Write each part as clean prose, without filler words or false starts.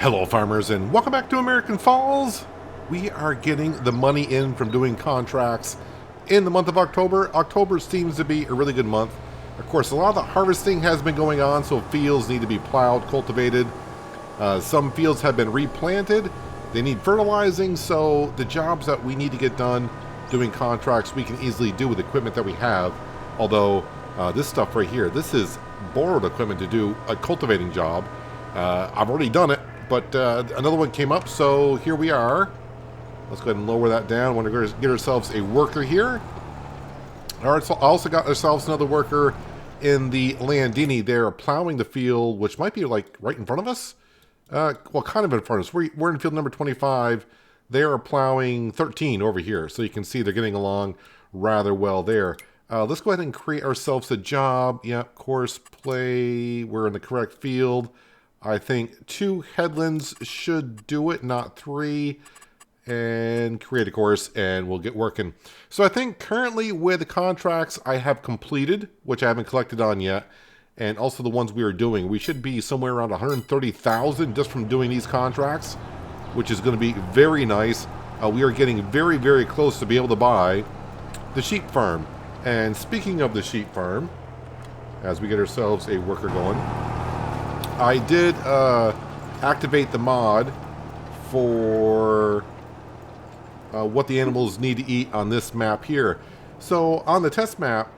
Hello farmers and welcome back to American Falls. We are getting the money in from doing contracts in the month of October. October seems to be a really good month. Of course, a lot of the harvesting has been going on, so fields need to be plowed, cultivated. Some fields have been replanted. They need fertilizing, so the jobs that we need to get done doing contracts we can easily do with equipment that we have. Although this stuff right here, this is borrowed equipment to do a cultivating job. I've already done it. But another one came up, so here we are. Let's go ahead and lower that down. Want to get ourselves a worker here. All right, so also got ourselves another worker in the Landini. They're plowing the field, which might be like right in front of us. Well, kind of in front of us. We're in field number 25. They are plowing 13 over here, so you can see they're getting along rather well there. Let's go ahead and create ourselves a job. Yeah, of course, play. We're in the correct field. I think 2 headlands should do it, not 3. And create a course, and we'll get working. So I think currently with the contracts I have completed, which I haven't collected on yet, and also the ones we are doing, we should be somewhere around 130,000 just from doing these contracts, which is going to be very nice. We are getting very, very close to be able to buy the sheep farm. And speaking of the sheep farm, as we get ourselves a worker going, I did activate the mod for what the animals need to eat on this map here. So on the test map,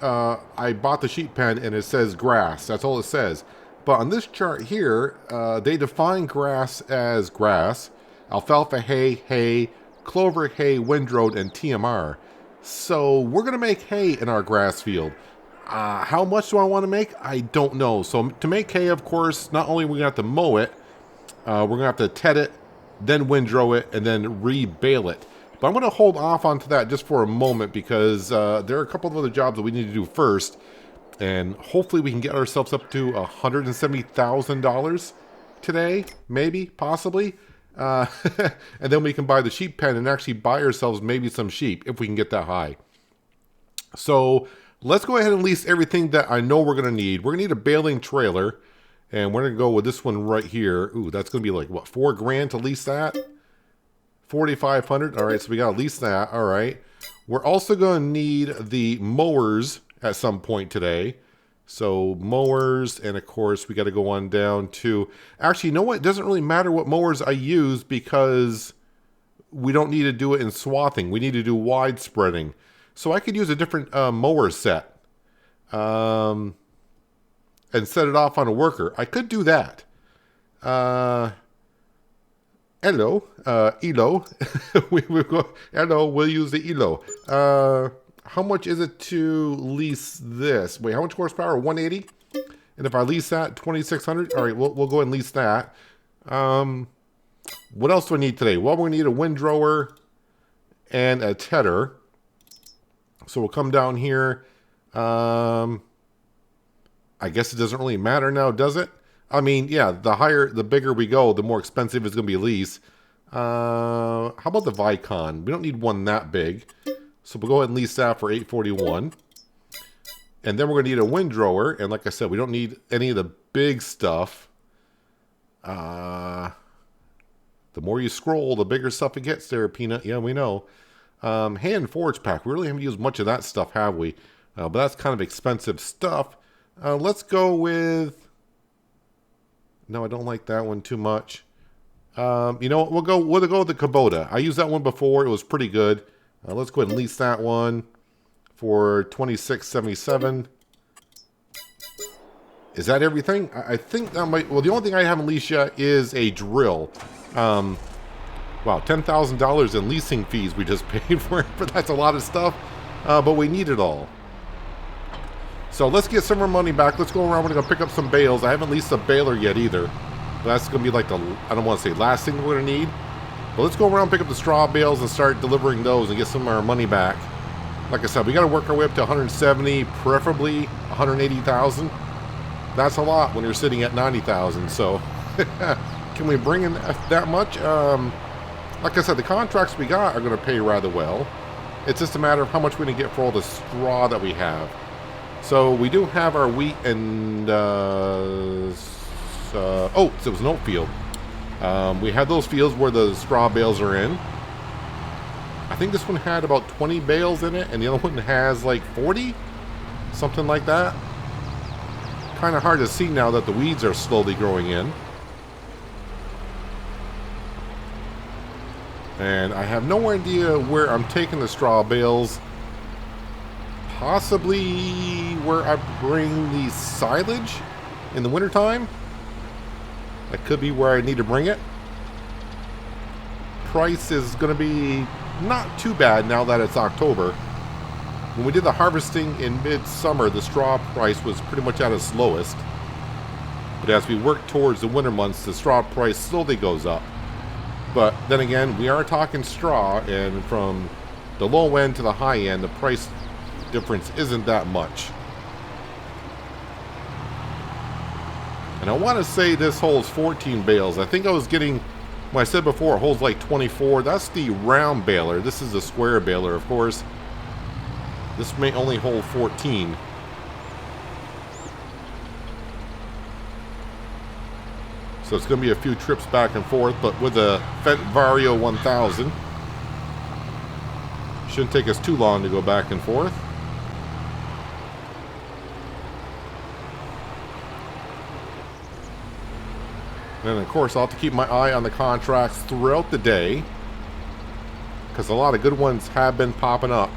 I bought the sheep pen and it says grass. That's all it says. But on this chart here, they define grass as grass, alfalfa hay, hay, clover hay, windrow, and TMR. So we're going to make hay in our grass field. How much do I want to make? I don't know. So to make hay, of course, not only are we going to have to mow it, we're going to have to ted it, then windrow it, and then re-bale it. But I'm going to hold off onto that just for a moment because there are a couple of other jobs that we need to do first. And hopefully we can get ourselves up to $170,000 today, maybe, possibly. And then we can buy the sheep pen and actually buy ourselves maybe some sheep if we can get that high. So let's go ahead and lease everything that I know we're going to need. We're going to need a baling trailer, and we're going to go with this one right here. Ooh, that's going to be like, what, $4 grand to lease that? 4,500. All right, so we got to lease that. All right. We're also going to need the mowers at some point today. So mowers, and of course, we got to go on down to... Actually, you know what? It doesn't really matter what mowers I use because we don't need to do it in swathing. We need to do wide spreading. So I could use a different mower set and set it off on a worker. I could do that. Hello, Elo. Hello, we'll use the Elo. How much is it to lease this? Wait, how much horsepower? 180? And if I lease that, 2,600? All right, we'll go ahead and lease that. What else do I need today? Well, we need a windrower and a tedder. So we'll come down here. I guess it doesn't really matter now, does it? I mean, yeah, the bigger we go, the more expensive it's going to be a lease. How about the Vicon? We don't need one that big. So we'll go ahead and lease that for $841. And then we're going to need a windrower. And like I said, we don't need any of the big stuff. The more you scroll, the bigger stuff it gets there, Peanut. Yeah, we know. Hand forge pack. We really haven't used much of that stuff, have we? But that's kind of expensive stuff. Let's go with... No, I don't like that one too much. You know what? We'll go with the Kubota. I used that one before. It was pretty good. Let's go ahead and lease that one for $26.77. Is that everything? I think that might... Well, the only thing I haven't leased yet is a drill. Wow, $10,000 in leasing fees we just paid for it, but that's a lot of stuff. But we need it all. So let's get some of our money back. Let's go around. We're going to pick up some bales. I haven't leased a baler yet either. But that's going to be like the, I don't want to say last thing we're going to need. But let's go around, pick up the straw bales, and start delivering those and get some of our money back. Like I said, we got to work our way up to 170, preferably 180,000. That's a lot when you're sitting at 90,000. So can we bring in that much? Like I said, the contracts we got are going to pay rather well. It's just a matter of how much we're going to get for all the straw that we have. So we do have our wheat and... oh, so it was an oat field. We have those fields where the straw bales are in. I think this one had about 20 bales in it, and the other one has like 40, something like that. Kind of hard to see now that the weeds are slowly growing in. And I have no idea where I'm taking the straw bales. Possibly where I bring the silage in the wintertime. That could be where I need to bring it. Price is going to be not too bad now that it's October. When we did the harvesting in midsummer, the straw price was pretty much at its lowest. But as we work towards the winter months, the straw price slowly goes up. But then again, we are talking straw, and from the low end to the high end, the price difference isn't that much. And I want to say this holds 14 bales. I think I was getting, when I said before, it holds like 24. That's the round baler. This is the square baler, of course. This may only hold 14. So it's going to be a few trips back and forth, but with a Fendt Vario 1000, shouldn't take us too long to go back and forth. And of course, I'll have to keep my eye on the contracts throughout the day, because a lot of good ones have been popping up.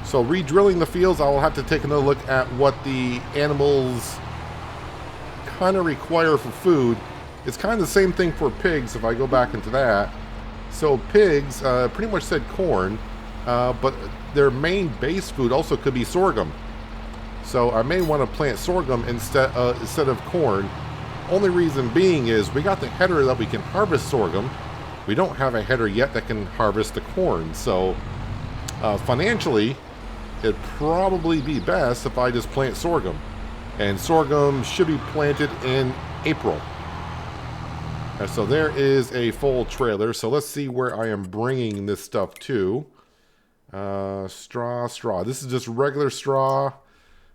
So re-drilling the fields, I will have to take another look at what the animals kind of require for food. It's kind of the same thing for pigs if I go back into that. So pigs pretty much said corn, but their main base food also could be sorghum. So I may want to plant sorghum instead of corn. Only reason being is we got the header that we can harvest sorghum. We don't have a header yet that can harvest the corn. So financially, it'd probably be best if I just plant sorghum. And sorghum should be planted in April. And so there is a full trailer. So let's see where I am bringing this stuff to. Straw. This is just regular straw.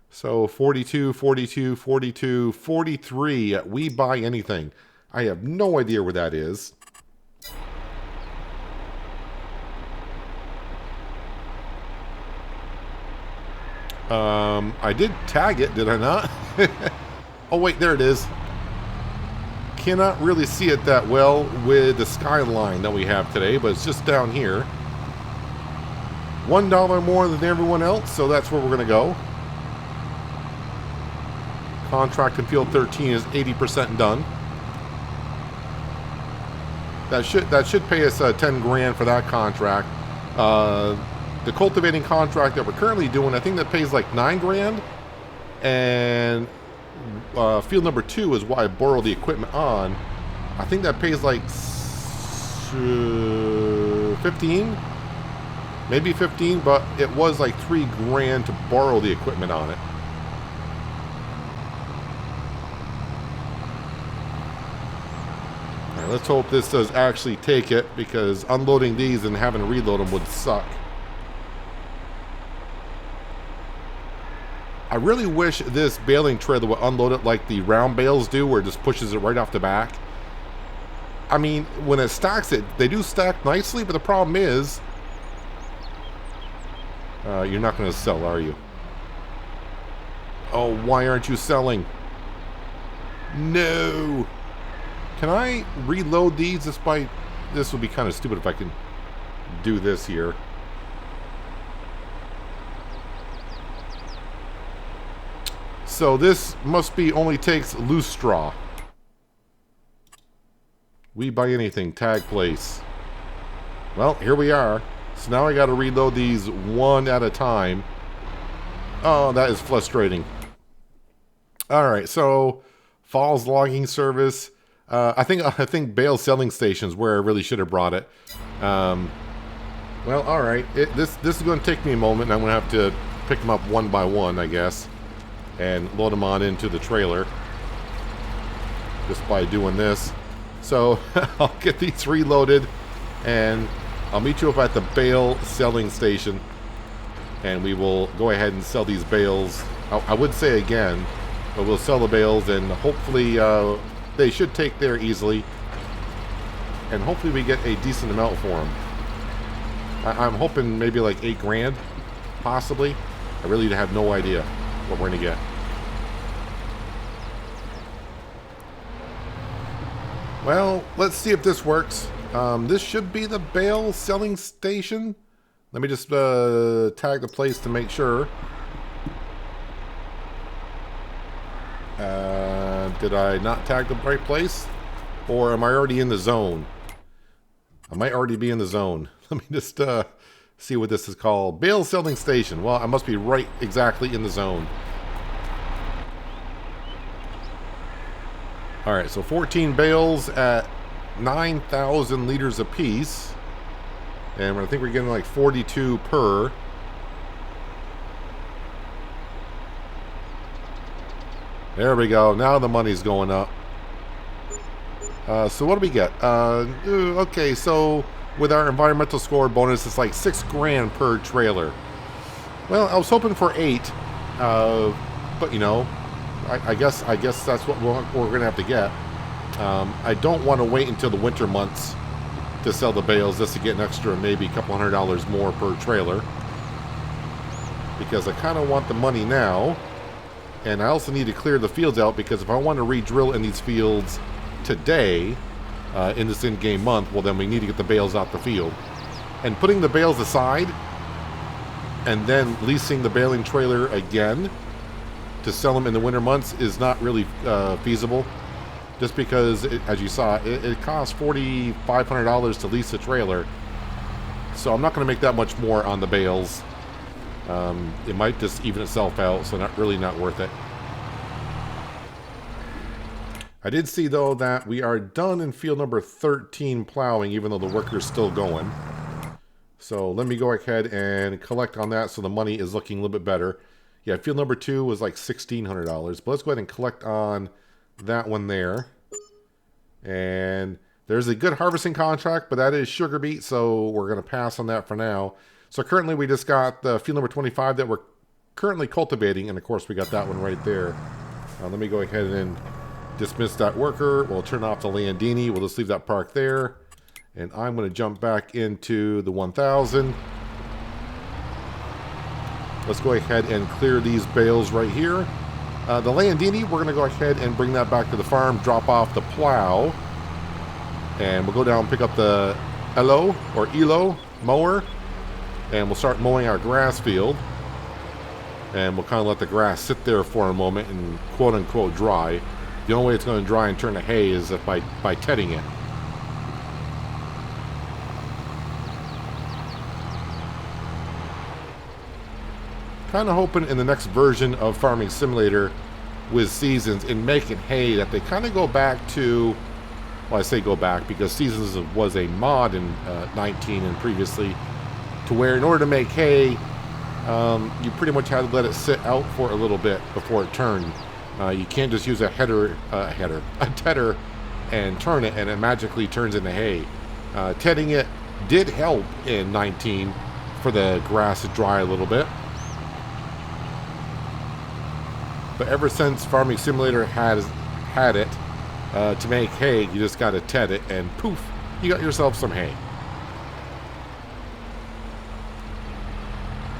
So 42, 42, 42, 43 at We Buy Anything. I have no idea where that is. I did tag it, did I not? Oh wait, there it is. Cannot really see it that well with the skyline that we have today, but it's just down here. $1 more than everyone else, so that's where we're going to go. Contract in field 13 is 80% done. That should pay us 10 grand for that contract. The cultivating contract that we're currently doing, I think that pays like 9 grand. And field number 2 is what I borrowed the equipment on. I think that pays like 15, maybe 15, but it was like 3 grand to borrow the equipment on it. All right, let's hope this does actually take it, because unloading these and having to reload them would suck. I really wish this baling trailer would unload it like the round bales do, where it just pushes it right off the back. I mean, when it stacks it, they do stack nicely, but the problem is, you're not going to sell, are you? Oh, why aren't you selling? No! Can I reload these despite... This would be kind of stupid if I can do this here. So this must be only takes loose straw. We Buy Anything, tag place. Well, here we are. So now I got to reload these one at a time. Oh, that is frustrating. Alright, so Falls Logging Service. I think bale selling stations where I really should have brought it. Well, alright. This is going to take me a moment, and I'm going to have to pick them up one by one, I guess. And load them on into the trailer. Just by doing this. So, I'll get these reloaded. And I'll meet you up at the bale selling station. And we will go ahead and sell these bales. I would say again, But we'll sell the bales, and hopefully they should take there easily. And hopefully we get a decent amount for them. I'm hoping maybe like 8 grand, possibly. I really have no idea what we're going to get. Well, let's see if this works. This should be the bale selling station. Let me just tag the place to make sure. Did I not tag the right place? Or am I already in the zone? I might already be in the zone. Let me just see what this is called. Bale selling station. Well, I must be right exactly in the zone. Alright, so 14 bales at 9,000 liters apiece. And I think we're getting like 42 per. There we go. Now the money's going up. So what do we get? Okay, so with our environmental score bonus, it's like 6 grand per trailer. Well, I was hoping for 8, but you know, I guess that's what we're gonna have to get. I don't want to wait until the winter months to sell the bales just to get an extra maybe a couple $100 more per trailer, because I kind of want the money now. And I also need to clear the fields out, because if I want to re-drill in these fields today, in this in-game month, well then we need to get the bales out the field. And putting the bales aside, and then leasing the baling trailer again to sell them in the winter months is not really feasible. Just because, as you saw, it costs $4,500 to lease a trailer. So I'm not going to make that much more on the bales. It might just even itself out, so not worth it. I did see, though, that we are done in field number 13 plowing, even though the worker's still going. So let me go ahead and collect on that, so the money is looking a little bit better. Yeah, field number 2 was like $1,600, but let's go ahead and collect on that one there. And there's a good harvesting contract, but that is sugar beet, so we're going to pass on that for now. So currently we just got the field number 25 that we're currently cultivating, and of course we got that one right there. Let me go ahead and dismiss that worker. We'll turn off the Landini. We'll just leave that park there. And I'm going to jump back into the 1,000. Let's go ahead and clear these bales right here. The Landini, we're going to go ahead and bring that back to the farm, drop off the plow. And we'll go down and pick up the Elo mower. And we'll start mowing our grass field. And we'll kind of let the grass sit there for a moment and quote-unquote dry. The only way it's going to dry and turn to hay is if by tedding it. Kind of hoping in the next version of Farming Simulator with Seasons in making hay that they kind of go back to, well, I say go back because Seasons was a mod in 19 and previously, to where in order to make hay, you pretty much had to let it sit out for a little bit before it turned. You can't just use a tedder and turn it and it magically turns into hay. Tedding it did help in 19 for the grass to dry a little bit. But ever since Farming Simulator had it, to make hay, you just got to ted it and poof, you got yourself some hay.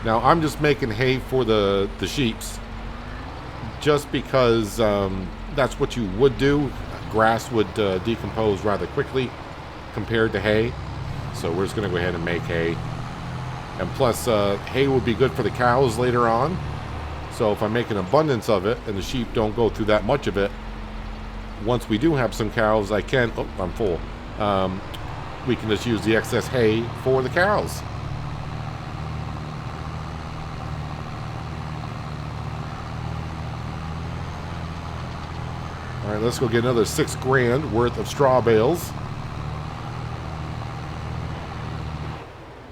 Now I'm just making hay for the sheeps, just because that's what you would do. Grass would decompose rather quickly compared to hay, so we're just going to go ahead and make hay. And plus, hay would be good for the cows later on. So if I make an abundance of it and the sheep don't go through that much of it, once we do have some cows, I can, oh, I'm full, we can just use the excess hay for the cows. All right, let's go get another 6 grand worth of straw bales.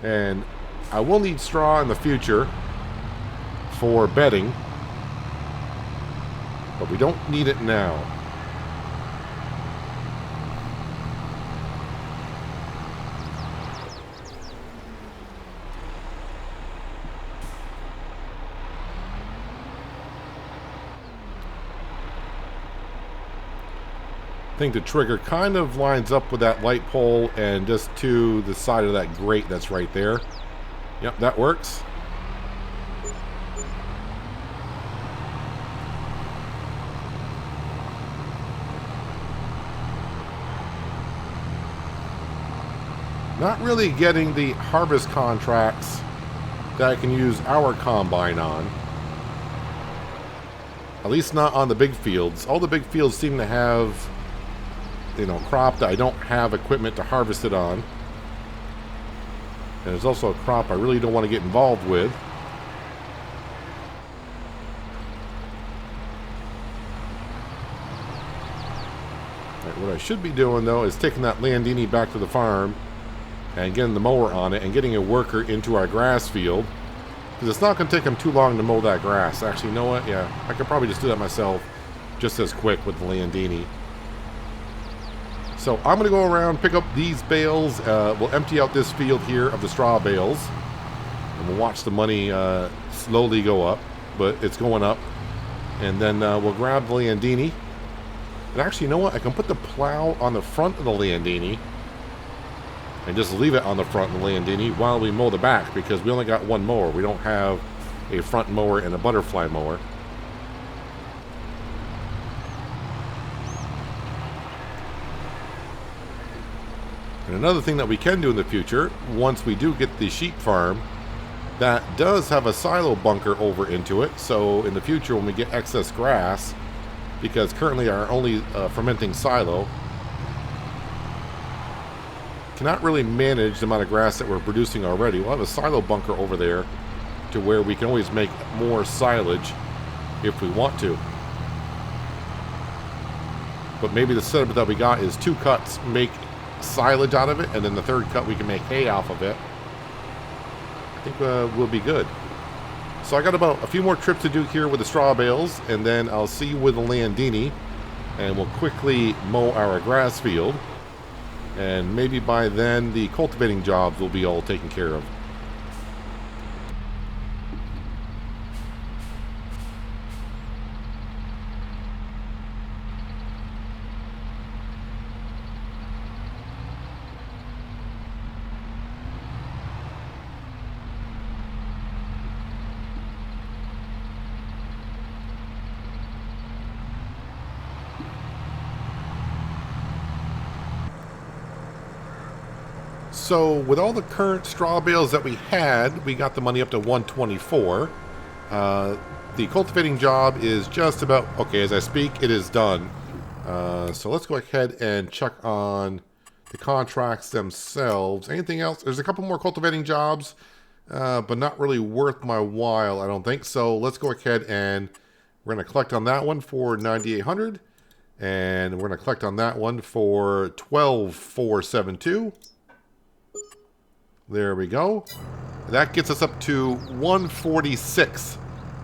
And I will need straw in the future for bedding, but we don't need it now. think the trigger kind of lines up with that light pole and just to the side of that grate that's right there. Yep, that works. Not really getting the harvest contracts that I can use our combine on. At least not on the big fields. All the big fields seem to have, you know, crop that I don't have equipment to harvest it on. And there's also a crop I really don't want to get involved with. Right, what I should be doing, though, is taking that Landini back to the farm and getting the mower on it and getting a worker into our grass field. Because it's not going to take them too long to mow that grass. Actually, you know what? Yeah, I could probably just do that myself just as quick with the Landini. So I'm going to go around, pick up these bales. We'll empty out this field here of the straw bales. And we'll watch the money slowly go up. But it's going up. And then we'll grab the Landini. And actually, you know what? I can put the plow on the front of the Landini. And just leave it on the front of the Landini while we mow the back. Because we only got one mower. We don't have a front mower and a butterfly mower. And another thing that we can do in the future, once we do get the sheep farm, that does have a silo bunker over into it. So in the future, when we get excess grass, because currently our only fermenting silo cannot really manage the amount of grass that we're producing already. We'll have a silo bunker over there to where we can always make more silage if we want to. But maybe the setup that we got is 2 cuts, make silage out of it, and then the 3rd cut we can make hay off of it. I think we'll be good. So I got about a few more trips to do here with the straw bales, and then I'll see you with the Landini, and we'll quickly mow our grass field. And maybe by then the cultivating jobs will be all taken care of. So with all the current straw bales that we had, we got the money up to 124. The cultivating job is just about, okay, as I speak, it is done. So let's go ahead and check on the contracts themselves. Anything else? There's a couple more cultivating jobs, but not really worth my while, I don't think. So let's go ahead and we're going to collect on that one for 9,800. And we're going to collect on that one for 12,472. There we go. That gets us up to 146.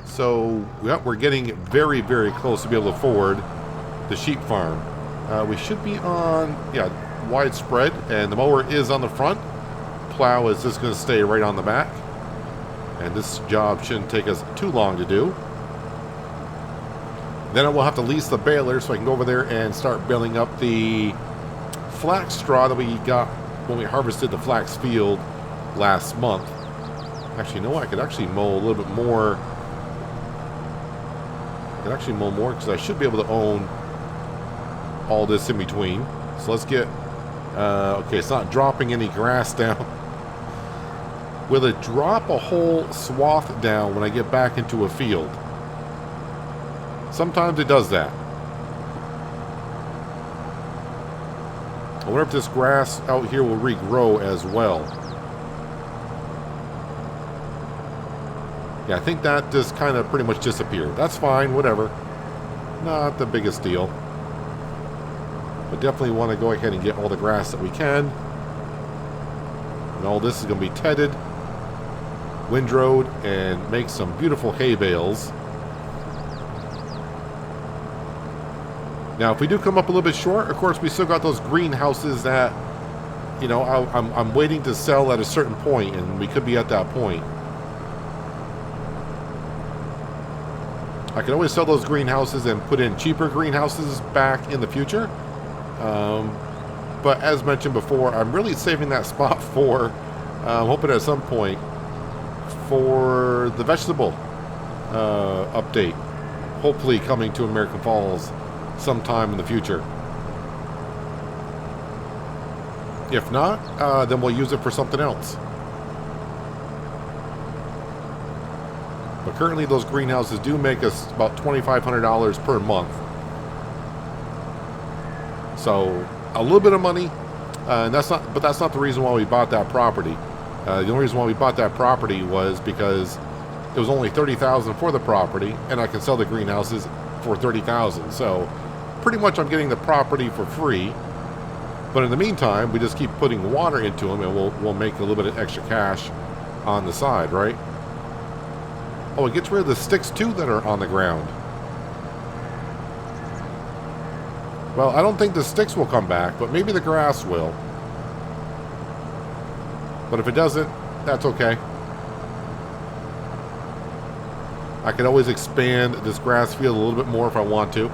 So yep, we're getting very, very close to be able to afford the sheep farm. We should be on, yeah, widespread, and the mower is on the front. Plow is just going to stay right on the back. And this job shouldn't take us too long to do. Then I will have to lease the baler so I can go over there and start baling up the flax straw that we got when we harvested the flax field last month. Actually, you know what? I could actually mow a little bit more. I could actually mow more because I should be able to own all this in between. So let's get... okay, it's not dropping any grass down. Will it drop a whole swath down when I get back into a field? Sometimes it does that. I wonder if this grass out here will regrow as well. Yeah, I think that just kind of pretty much disappeared. That's fine, whatever. Not the biggest deal. But definitely want to go ahead and get all the grass that we can. And all this is going to be tedded, windrowed, and make some beautiful hay bales. Now, if we do come up a little bit short, of course, we still got those greenhouses that, you know, I'm waiting to sell at a certain point, and we could be at that point. I can always sell those greenhouses and put in cheaper greenhouses back in the future. But as mentioned before, I'm really saving that spot for, hoping at some point, for the vegetable update. Hopefully coming to American Falls sometime in the future. If not, then we'll use it for something else. But currently those greenhouses do make us about $2,500 per month. So a little bit of money, and that's not the reason why we bought that property. The only reason why we bought that property was because it was only $30,000 for the property, and I can sell the greenhouses for $30,000. So pretty much I'm getting the property for free. But in the meantime, we just keep putting water into them, and we'll make a little bit of extra cash on the side, right? Oh, it gets rid of the sticks too that are on the ground. Well, I don't think the sticks will come back, but maybe the grass will. But if it doesn't, that's okay. I can always expand this grass field a little bit more if I want to.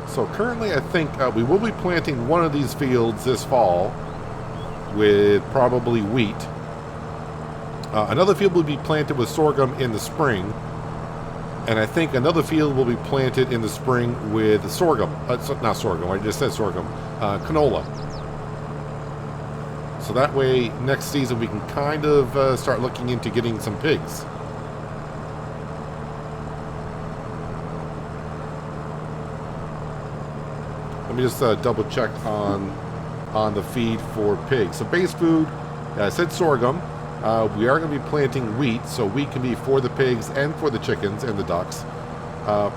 So currently I think we will be planting one of these fields this fall with probably wheat. Another field will be planted with sorghum in the spring. And I think another field will be planted in the spring with sorghum. Not sorghum, I just said sorghum. Canola. So that way next season we can kind of start looking into getting some pigs. Let me just double check on the feed for pigs. So base food, I said sorghum. We are going to be planting wheat, so wheat can be for the pigs and for the chickens and the ducks.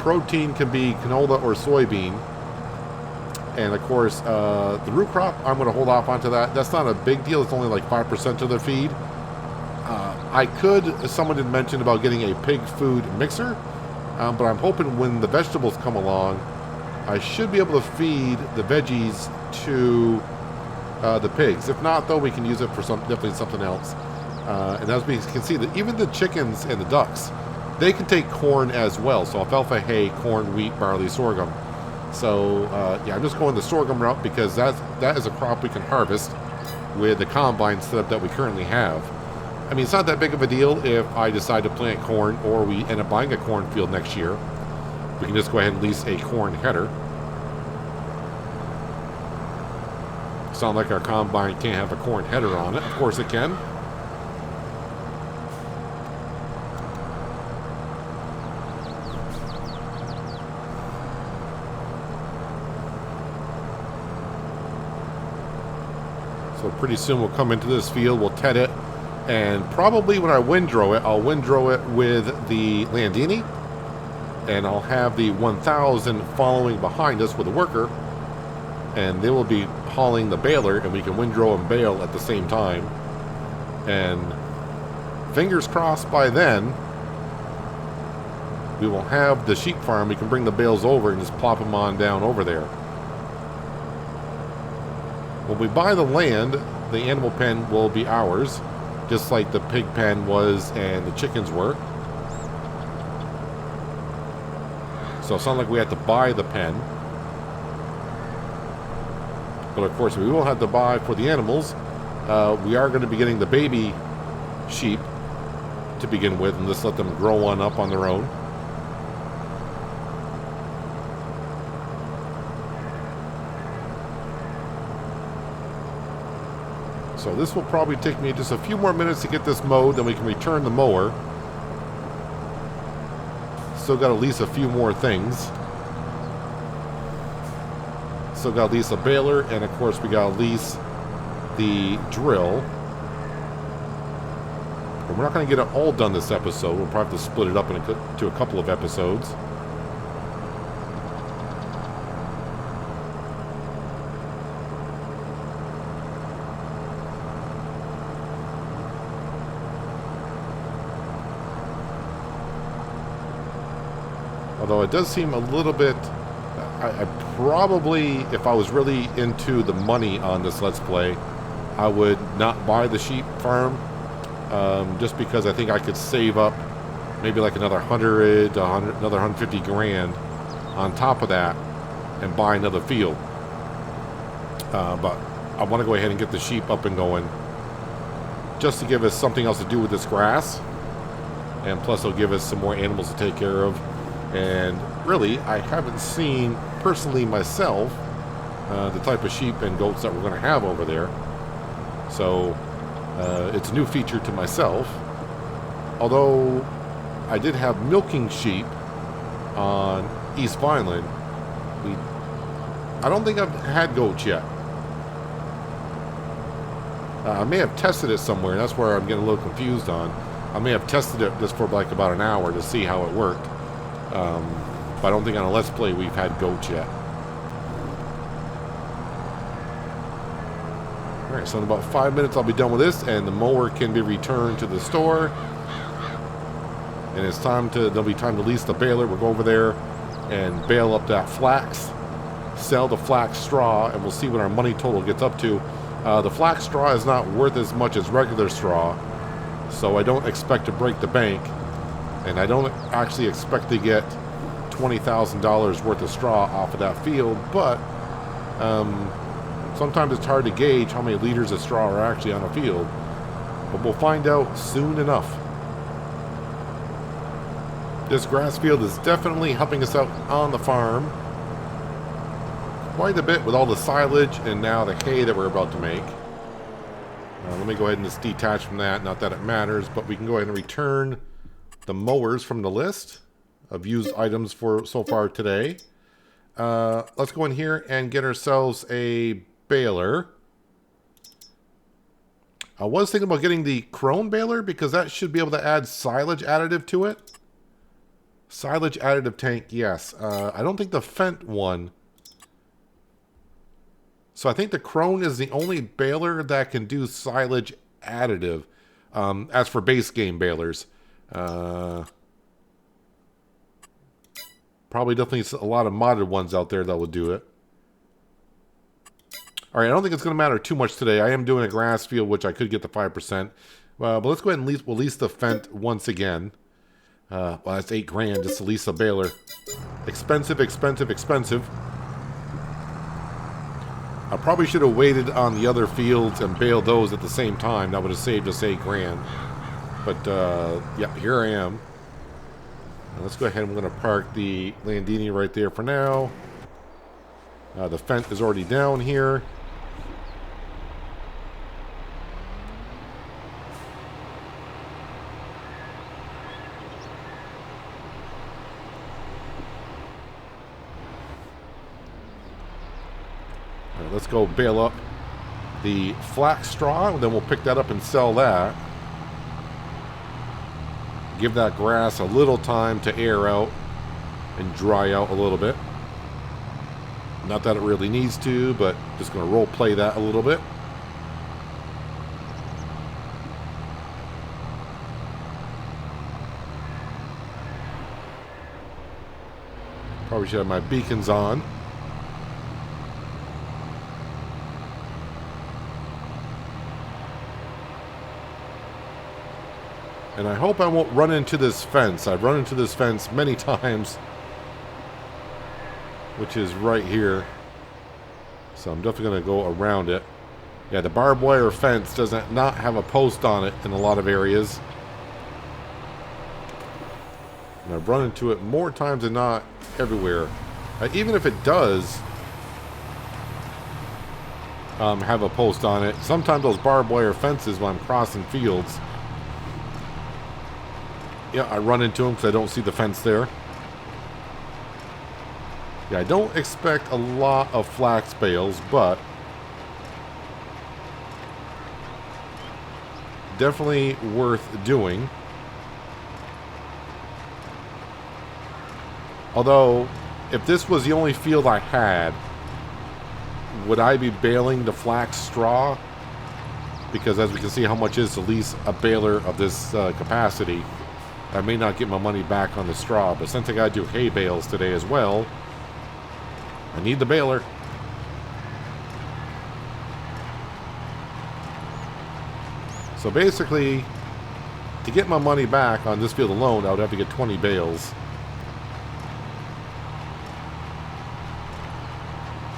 Protein can be canola or soybean. And of course, the root crop, I'm going to hold off onto that. That's not a big deal. It's only like 5% of the feed. Someone had mentioned about getting a pig food mixer, but I'm hoping when the vegetables come along, I should be able to feed the veggies to the pigs. If not, though, we can use it for definitely something else. And as we can see, that even the chickens and the ducks, they can take corn as well. So alfalfa, hay, corn, wheat, barley, sorghum. So yeah, I'm just going the sorghum route because that is a crop we can harvest with the combine setup that we currently have. I mean, it's not that big of a deal if I decide to plant corn or we end up buying a cornfield next year. We can just go ahead and lease a corn header. It's not like our combine can't have a corn header on it. Of course it can. So pretty soon we'll come into this field, we'll ted it, and probably when I windrow it, I'll windrow it with the Landini. And I'll have the 1000 following behind us with a worker, and they will be hauling the baler, and we can windrow and bale at the same time. And fingers crossed by then, we will have the sheep farm. We can bring the bales over and just plop them on down over there. When we buy the land, the animal pen will be ours, just like the pig pen was and the chickens were. So it's not like we have to buy the pen. But of course, we will have to buy for the animals. We are going to be getting the baby sheep to begin with and just let them grow on up on their own. So this will probably take me just a few more minutes to get this mowed, then we can return the mower. Still got to lease a few more things. Still got to lease a baler, and of course we got to lease the drill. And we're not going to get it all done this episode. We'll probably have to split it up into a couple of episodes. Although it does seem a little bit, I probably, if I was really into the money on this Let's Play, I would not buy the sheep farm. just because I think I could save up maybe like another 100 to 100, another 150 grand on top of that and buy another field. But I want to go ahead and get the sheep up and going just to give us something else to do with this grass. And plus it'll give us some more animals to take care of. And really, I haven't seen personally myself the type of sheep and goats that we're going to have over there. So it's a new feature to myself. Although I did have milking sheep on East Vineland, I don't think I've had goats yet. I may have tested it somewhere, and that's where I'm getting a little confused on. I may have tested it just for like about an hour to see how it worked. But I don't think on a Let's Play we've had goats yet. Alright, so in about 5 minutes I'll be done with this, and the mower can be returned to the store. And it's time to, there'll be time to lease the baler. We'll go over there and bale up that flax, sell the flax straw, and we'll see what our money total gets up to. The flax straw is not worth as much as regular straw, so I don't expect to break the bank, and I don't actually expect to get $20,000 worth of straw off of that field, but sometimes it's hard to gauge how many liters of straw are actually on a field, but we'll find out soon enough. This grass field is definitely helping us out on the farm quite a bit with all the silage and now the hay that we're about to make. Let me go ahead and just detach from that. Not that it matters, but we can go ahead and return the mowers from the list of used items for so far today. Let's go in here and get ourselves a baler. I was thinking about getting the chrome baler because that should be able to add silage additive to it. Silage additive tank, yes. I don't think the Fent one. So I think the Crone is the only baler that can do silage additive. As for base game balers, probably definitely a lot of modded ones out there that will do it. All right, I don't think it's going to matter too much today. I am doing a grass field, which I could get the 5%. But let's go ahead and we'll lease the Fent once again. Well, that's 8 grand just to lease a baler. Expensive, expensive, expensive. I probably should have waited on the other fields and baled those at the same time. That would have saved us 8 grand. But, yeah, here I am. Now, let's go ahead and we're going to park the Landini right there for now. The Fent is already down here. Let's go bale up the flax straw, and then we'll pick that up and sell that. Give that grass a little time to air out and dry out a little bit. Not that it really needs to, but just going to role play that a little bit. Probably should have my beacons on. And I hope I won't run into this fence. I've run into this fence many times, which is right here. So I'm definitely going to go around it. Yeah, the barbed wire fence does not have a post on it in a lot of areas. And I've run into it more times than not everywhere. Even if it does have a post on it, sometimes those barbed wire fences when I'm crossing fields, yeah, I run into them because I don't see the fence there. Yeah, I don't expect a lot of flax bales, but definitely worth doing. Although, if this was the only field I had, would I be baling the flax straw? Because as we can see how much is to lease a baler of this capacity, I may not get my money back on the straw, but since I gotta do hay bales today as well, I need the baler. So basically, to get my money back on this field alone, I would have to get 20 bales.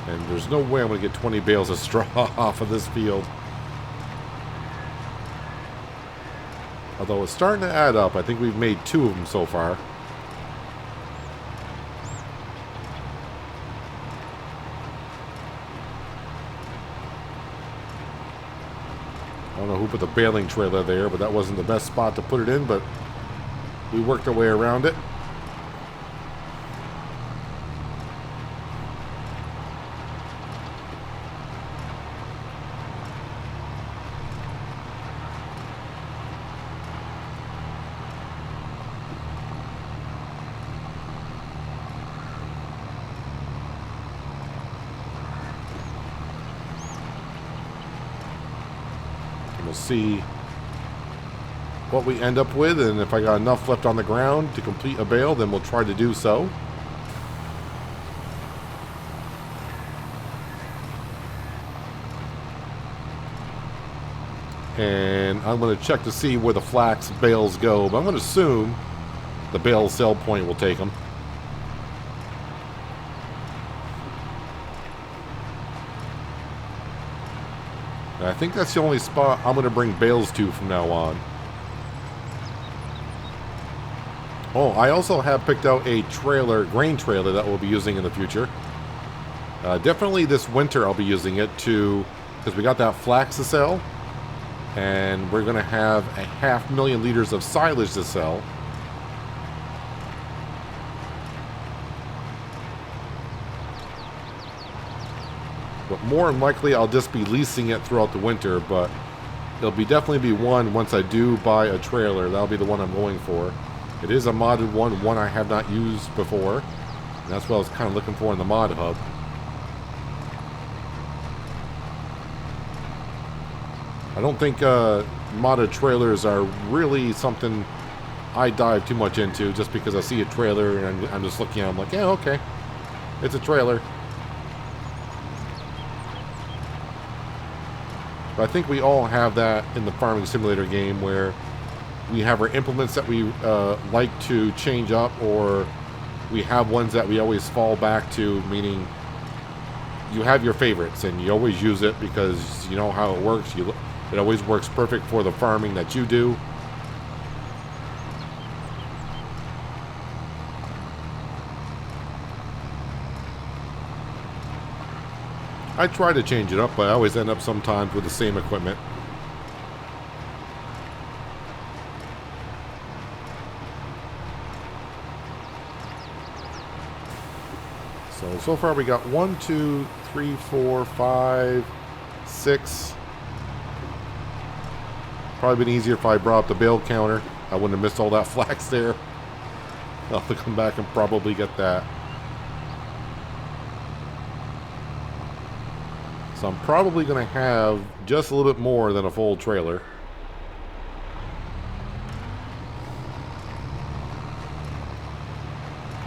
And there's no way I'm going to get 20 bales of straw off of this field. Although it's starting to add up. I think we've made 2 of them so far. I don't know who put the baling trailer there, but that wasn't the best spot to put it in, but we worked our way around it. We'll see what we end up with, and if I got enough left on the ground to complete a bale, then we'll try to do so. And I'm going to check to see where the flax bales go, but I'm going to assume the bale sell point will take them. And I think that's the only spot I'm going to bring bales to from now on. Oh, I also have picked out a trailer, grain trailer, that we'll be using in the future. Definitely this winter I'll be using it to, because we got that flax to sell. And we're going to have 500,000 liters of silage to sell. But more than likely, I'll just be leasing it throughout the winter. But it'll definitely be one once I do buy a trailer. That'll be the one I'm going for. It is a modded one I have not used before. And that's what I was kind of looking for in the mod hub. I don't think modded trailers are really something I dive too much into, just because I see a trailer and I'm just looking at it, I'm like, yeah, okay, it's a trailer. But I think we all have that in the farming simulator game, where we have our implements that we like to change up, or we have ones that we always fall back to, meaning you have your favorites and you always use it because you know how it works. It always works perfect for the farming that you do. I try to change it up, but I always end up sometimes with the same equipment. So far we got 1, 2, 3, 4, 5, 6. Probably been easier if I brought up the bale counter. I wouldn't have missed all that flax there. I'll have to come back and probably get that. So I'm probably going to have just a little bit more than a full trailer.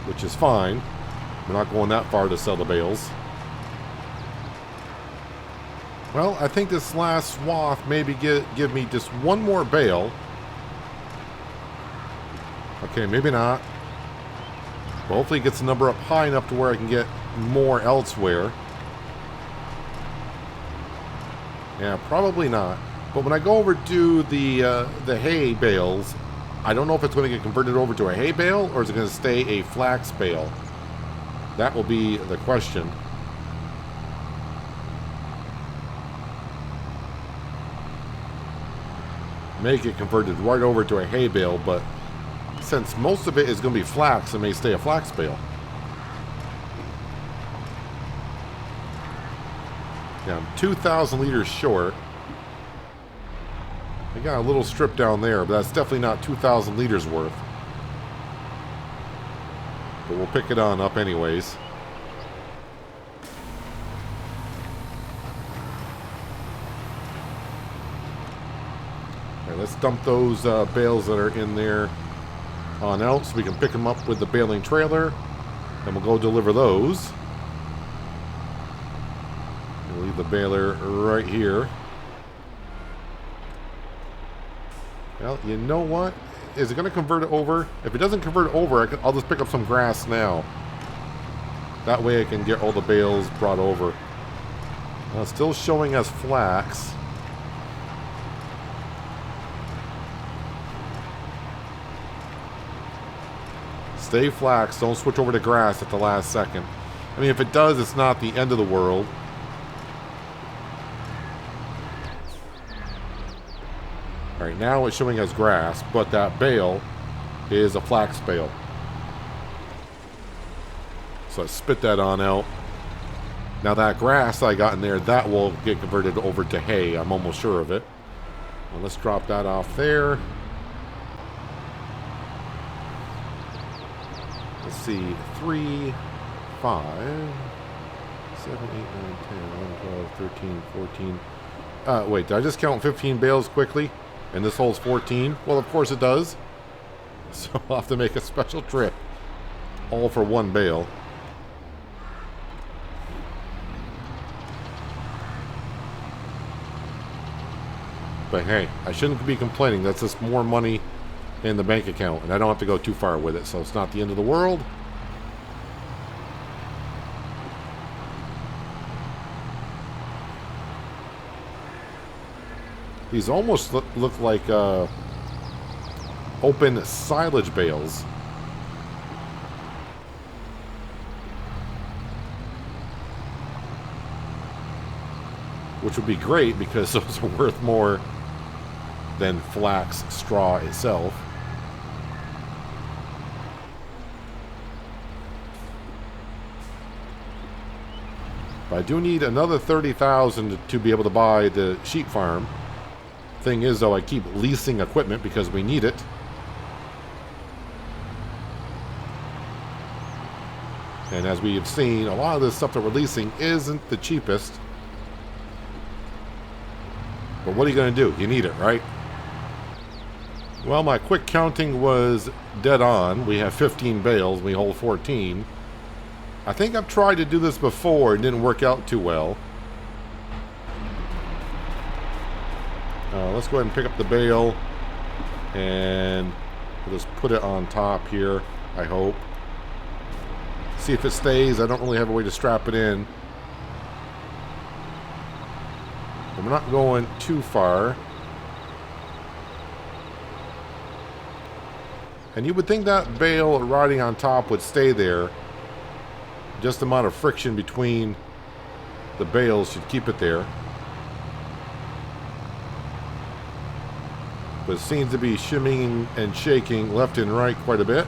Which is fine. We're not going that far to sell the bales. Well, I think this last swath maybe give me just one more bale. Okay, maybe not. But hopefully it gets the number up high enough to where I can get more elsewhere. Yeah, probably not. But when I go over to the hay bales, I don't know if it's going to get converted over to a hay bale or is it going to stay a flax bale. That will be the question. May get converted right over to a hay bale, but since most of it is going to be flax, it may stay a flax bale. Yeah, I'm 2,000 liters short. I got a little strip down there, but that's definitely not 2,000 liters worth. But we'll pick it on up anyways. Alright, let's dump those bales that are in there on out so we can pick them up with the baling trailer. And we'll go deliver those. We'll leave the baler right here. Well, you know what? Is it going to convert it over? If it doesn't convert it over, I'll just pick up some grass now. That way I can get all the bales brought over. Still showing as flax. Stay flax. Don't switch over to grass at the last second. I mean, if it does, it's not the end of the world. Alright, now it's showing as grass, but that bale is a flax bale. So I spit that on out. Now that grass I got in there, that will get converted over to hay. I'm almost sure of it. Well, let's drop that off there. Let's see. 3, 5, 7, 8, 9, 10, 11, 12, 13, 14. Wait, did I just count 15 bales quickly? And this holds 14? Well, of course it does. So I'll have to make a special trip. All for one bale. But hey, I shouldn't be complaining. That's just more money in the bank account. And I don't have to go too far with it. So it's not the end of the world. These almost look like open silage bales. Which would be great because those are worth more than flax straw itself. But I do need another 30,000 to be able to buy the sheep farm. Thing is, though, I keep leasing equipment because we need it. And as we have seen, a lot of this stuff that we're leasing isn't the cheapest. But what are you going to do? You need it, right? Well, my quick counting was dead on. We have 15 bales. We hold 14. I think I've tried to do this before. It didn't work out too well. Let's go ahead and pick up the bale. And we'll just put it on top here, I hope. See if it stays. I don't really have a way to strap it in. But we're not going too far. And you would think that bale riding on top would stay there. Just the amount of friction between the bales should keep it there. But it seems to be shimmying and shaking left and right quite a bit.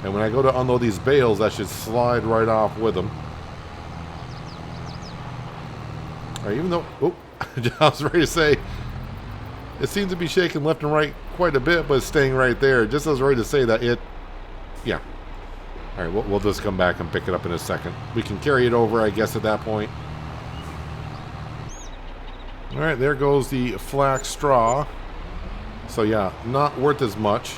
And when I go to unload these bales, that should slide right off with them. Right, even though, oh, I was ready to say, it seems to be shaking left and right quite a bit, but it's staying right there. Just as I was ready to say that it, yeah. All right, we'll just come back and pick it up in a second. We can carry it over, I guess, at that point. All right, there goes the flax straw. So yeah, not worth as much.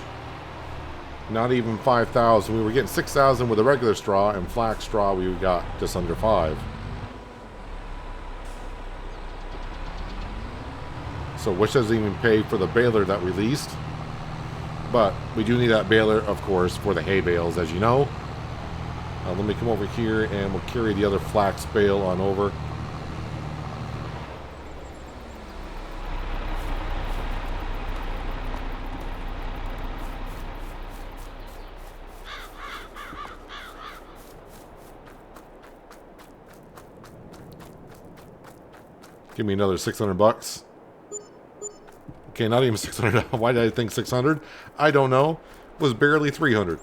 Not even 5,000. We were getting 6,000 with a regular straw, and flax straw we got just under 5. So which doesn't even pay for the baler that we leased. But we do need that baler, of course, for the hay bales, as you know. Let me come over here and we'll carry the other flax bale on over. Give me another 600 bucks. Okay, not even 600. Why did I think 600? I don't know. It was barely 300.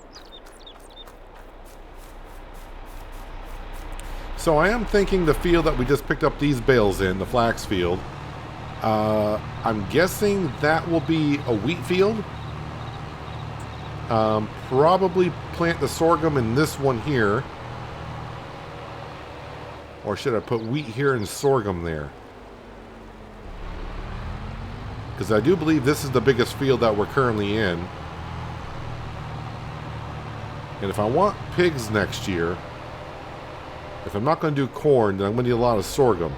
So I am thinking the field that we just picked up these bales in, the flax field, I'm guessing that will be a wheat field. Probably plant the sorghum in this one here. Or should I put wheat here and sorghum there? Because I do believe this is the biggest field that we're currently in. And if I want pigs next year, if I'm not going to do corn, then I'm going to need a lot of sorghum.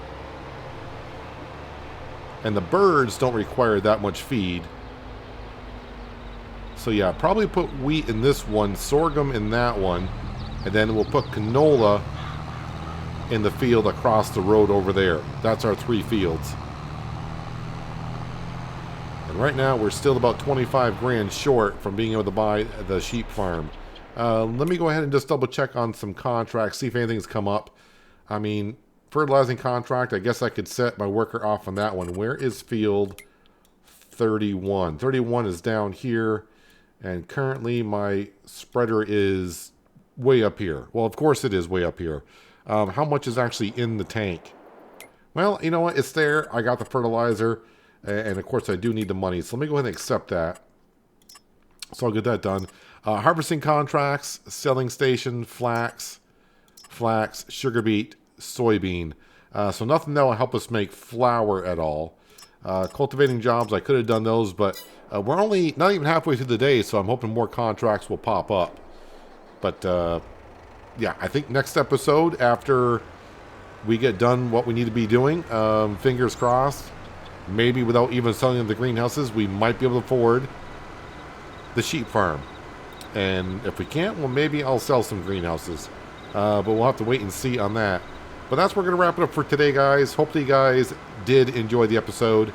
And the birds don't require that much feed. So yeah, probably put wheat in this one, sorghum in that one, and then we'll put canola in the field across the road over there. That's our 3 fields. And right now we're still about 25 grand short from being able to buy the sheep farm. Let me go ahead and just double check on some contracts, see if anything's come up. I mean, fertilizing contract, I guess I could set my worker off on that one. Where is field 31? 31 is down here, and currently my spreader is way up here. Well, of course it is way up here. How much is actually in the tank? Well, you know what? It's there. I got the fertilizer, and of course I do need the money. So let me go ahead and accept that. So I'll get that done. Harvesting contracts, selling station, flax, sugar beet, soybean. So nothing that will help us make flour at all. Cultivating jobs, I could have done those, but we're only not even halfway through the day, so I'm hoping more contracts will pop up. But yeah, I think next episode, after we get done what we need to be doing, fingers crossed, maybe without even selling the greenhouses, we might be able to afford the sheep farm. And if we can't, well, maybe I'll sell some greenhouses. But we'll have to wait and see on that. But that's where we're going to wrap it up for today, guys. Hopefully you guys did enjoy the episode.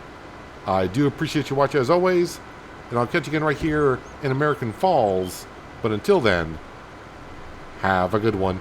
I do appreciate you watching as always. And I'll catch you again right here in American Falls. But until then, have a good one.